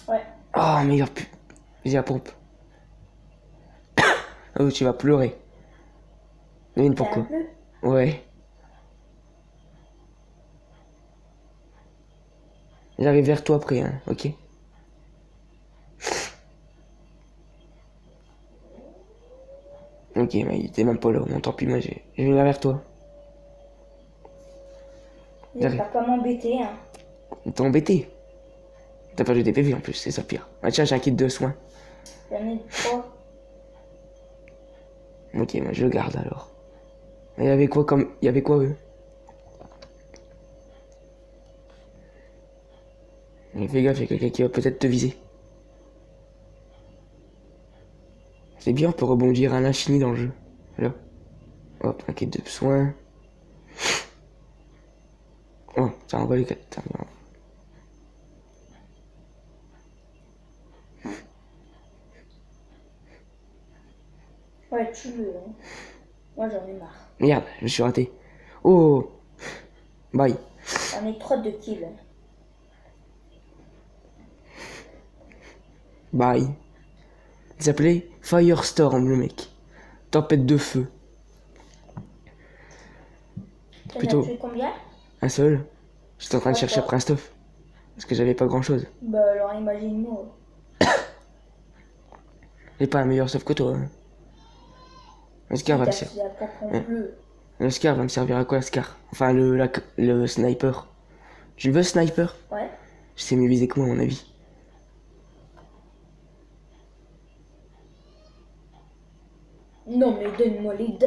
Ouais. Oh, meilleur pu. Vas-y, la pompe. Oh, tu vas pleurer. Devine T'as un pourquoi. bleu. Ouais. J'arrive vers toi après, hein, ok? Ok, mais il était même pas là. Bon, tant pis, moi, je viens vers toi. J'arrive. J'espère pas m'embêter, hein. T'es embêté. T'as perdu des PV en plus, c'est ça pire. Ah, tiens, j'ai un kit de soins. J'en ai 3. Ok, moi, je le garde alors. Il y avait quoi comme. Il y avait quoi eux? Mais fais gaffe, il y a quelqu'un qui va peut-être te viser. C'est bien, on peut rebondir à l'infini dans le jeu. Là. Hop, un kit de soins. Oh, ça envoie les 4. Ouais, tue-le, hein. Moi, j'en ai marre. Merde, je me suis raté. Oh, bye. J'en ai 3 de kills. Bye. Il s'appelait Firestorm, le mec. Tempête de feu. T'en as Plutôt tué combien? un seul. J'étais en train de chercher D'accord. après un stuff. Parce que j'avais pas grand chose. Bah, alors imagine-moi. J'ai pas un meilleur stuff que toi. Hein. Le Scar Si va me t'as servir. fait la pompe en Hein. bleu. Le Scar va me servir à quoi, le Scar? Enfin, le sniper. Tu le veux, sniper? Ouais. Je sais mieux viser que moi, à mon avis. Non, mais donne-moi les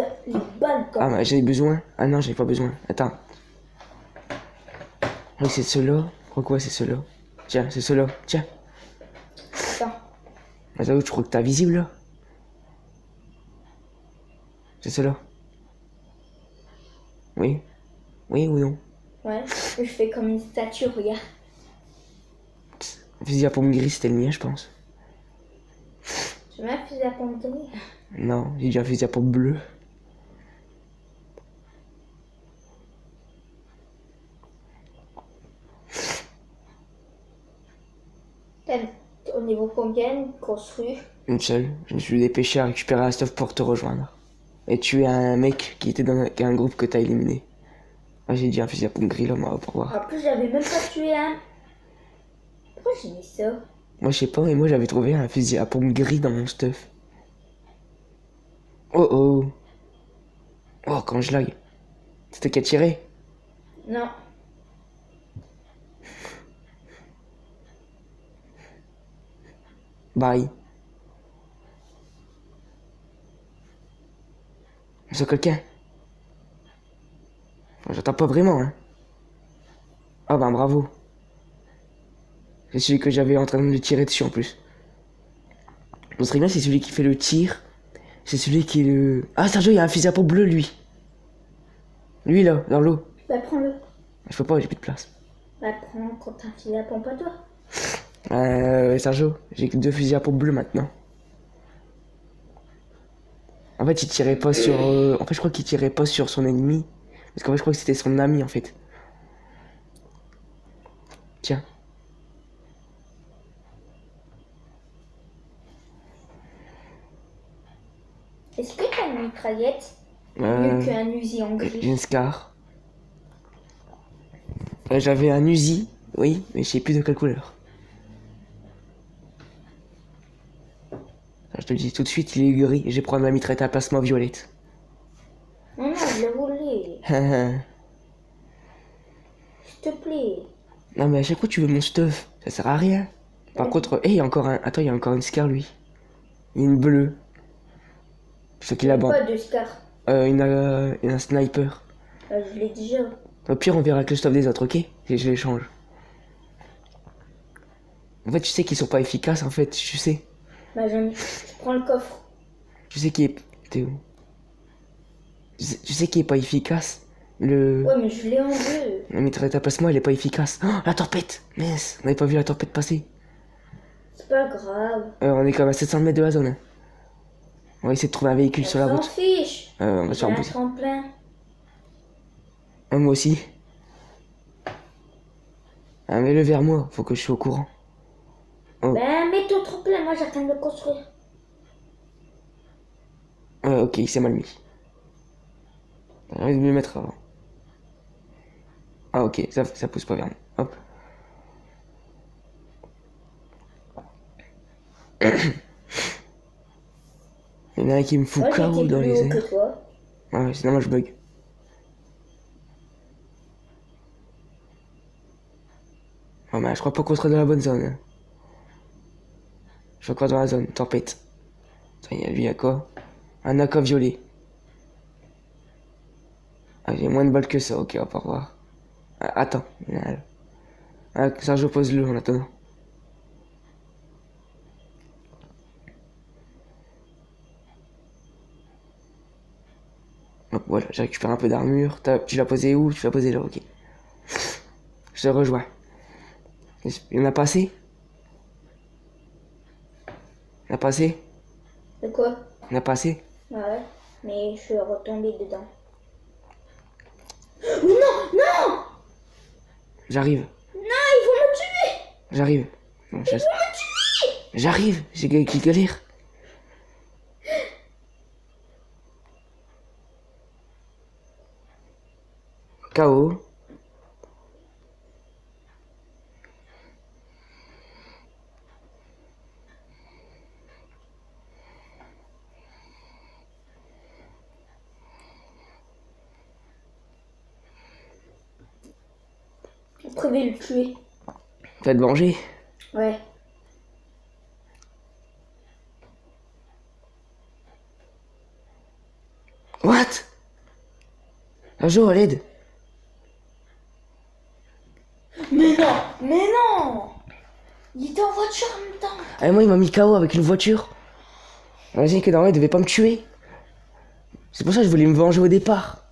balles quand Ah, même. bah, j'ai besoin. Ah non, j'ai pas besoin. Attends. Oui, c'est ceux-là. Pourquoi c'est ceux-là? Tiens, c'est ceux-là. Tiens. Attends. Ah, j'avoue, tu crois que t'as visible là? C'est ceux-là. Oui. Oui ou non? Ouais. Je fais comme une statue, regarde. Le fusil à pompe gris, c'était le mien, je pense. Tu m'as fait la pompe gris. Non, j'ai déjà un fusil à pompe bleu. Au niveau combien construit? Une seule. Je me suis dépêché à récupérer la stuff pour te rejoindre. Et tuer un mec qui était dans un groupe que t'as éliminé. Ah, j'ai dit un fusil à pompe gris là, moi, pour voir. En plus, j'avais même pas tué un. Pourquoi j'ai mis ça? Moi, je sais pas, mais moi, j'avais trouvé un fusil à pompe gris dans mon stuff. Oh oh. Oh, quand je lag. C'était qu'à tirer. Non. Bye. C'est quelqu'un. J'entends pas vraiment, hein. Ah ben bravo. C'est celui que j'avais en train de le tirer dessus en plus. Ce serait bien, c'est celui qui fait le tir. C'est celui qui est le... Ah, Sergio, il y a un fusil à pompe bleu, lui. Lui, là, dans l'eau. Bah, prends-le. Je peux pas, j'ai plus de place. Bah, prends quand t'as un fil à pompe à toi. Sergio, j'ai que 2 fusils à pompe bleu maintenant. En fait, il tirait pas sur... En fait, je crois qu'il tirait pas sur son ennemi. Parce qu'en fait, je crois que c'était son ami, en fait. Tiens. Est-ce que t'as une mitraillette? Euh, Mieux qu'un Uzi en J'ai gris. une Scar. J'avais un Uzi, oui, mais je sais plus de quelle couleur. Je te le dis tout de suite, il est gris. Je vais prendre la mitraillette à plasma violette. Non, non, je l'ai volé. S'il te plaît. Non, mais à chaque fois, tu veux mon stuff. Ça sert à rien. Par Ouais. contre... il y a encore un... Attends, il y a encore une Scar, lui. Il y a une bleue. Ce qu'il a bon. Pas de Scar. Un sniper. Je l'ai déjà. Au pire, on verra avec le stuff des autres, ok? Et je les change. En fait, tu sais qu'ils sont pas efficaces, en fait, tu sais. Bah, je prends le coffre. Tu sais qui est... T'es où? Tu sais qui est pas efficace? Le... Ouais, mais je l'ai en deux. La mitraillette à plasma, elle est pas efficace. Oh, la tempête! Mince, on avait pas vu la tempête passer. C'est pas grave. On est quand même à 700 mètres de la zone. Hein. On va essayer de trouver un véhicule sur la On route. s'en fiche. On va se J'ai faire un pousser. tremplin. Moi aussi. Ah, mets-le vers moi, faut que je sois au courant. Oh. Ben, mets ton tremplin, moi j'attends de le construire. Ok, il s'est mal mis. J'arrive de me le mettre avant. Ah ok, ça pousse pas vers moi. Hop. Il y en a un qui me fout Moi KO j'étais dans plus les haut airs. que toi. Ah ouais, sinon moi je bug. Oh mais je crois pas qu'on sera dans la bonne zone. Hein. Je suis encore dans la zone, tempête. Attends, lui, il y a quoi? Un AK violet. Ah, j'ai moins de balles que ça, ok, on va voir. Ah, attends. Ah, Sergio, pose-le en attendant. Hop, voilà, j'ai récupéré un peu d'armure. Tu l'as posé où? Tu l'as posé là, ok. Je te rejoins. Il y en a pas assez? Il y en a pas assez? De quoi? Il y en a pas assez? Ouais, mais je suis retombée dedans. Non, non! J'arrive. Non, ils vont me tuer! J'arrive. Non, Ils vont me tuer! J'arrive, j'ai galère. KO. Vous pouvez le tuer. Faites venger. Ouais. What? Un jour, à l'aide. Mais non! Mais non! Il était en voiture en même temps. Ah, moi, il m'a mis KO avec une voiture. Imagine que normalement, il devait pas me tuer. C'est pour ça que je voulais me venger au départ.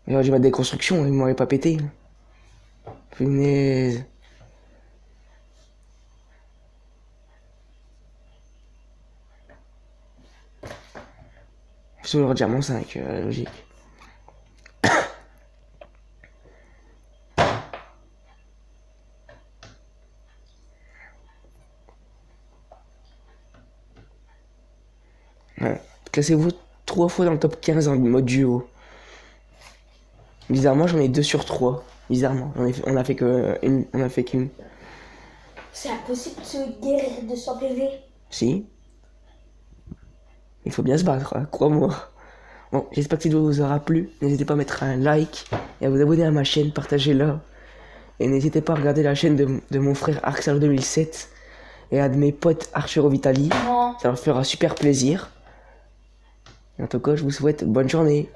J'ai ma déconstruction, il m'aurait pas pété. Punaise. Je vais redire mon 5, logique. Ouais. Classez-vous 3 fois dans le top 15 en mode duo. Bizarrement, j'en ai 2 sur 3. Bizarrement, on a fait qu'une. C'est impossible de se guérir de 100 PV. Si. Il faut bien se battre, hein, crois-moi. Bon, j'espère que cette vidéo vous aura plu. N'hésitez pas à mettre un like et à vous abonner à ma chaîne, partagez-la. Et n'hésitez pas à regarder la chaîne de mon frère Arxer 2007 et à de mes potes Archero Vitali. Non. Ça leur fera super plaisir. Et en tout cas, je vous souhaite bonne journée.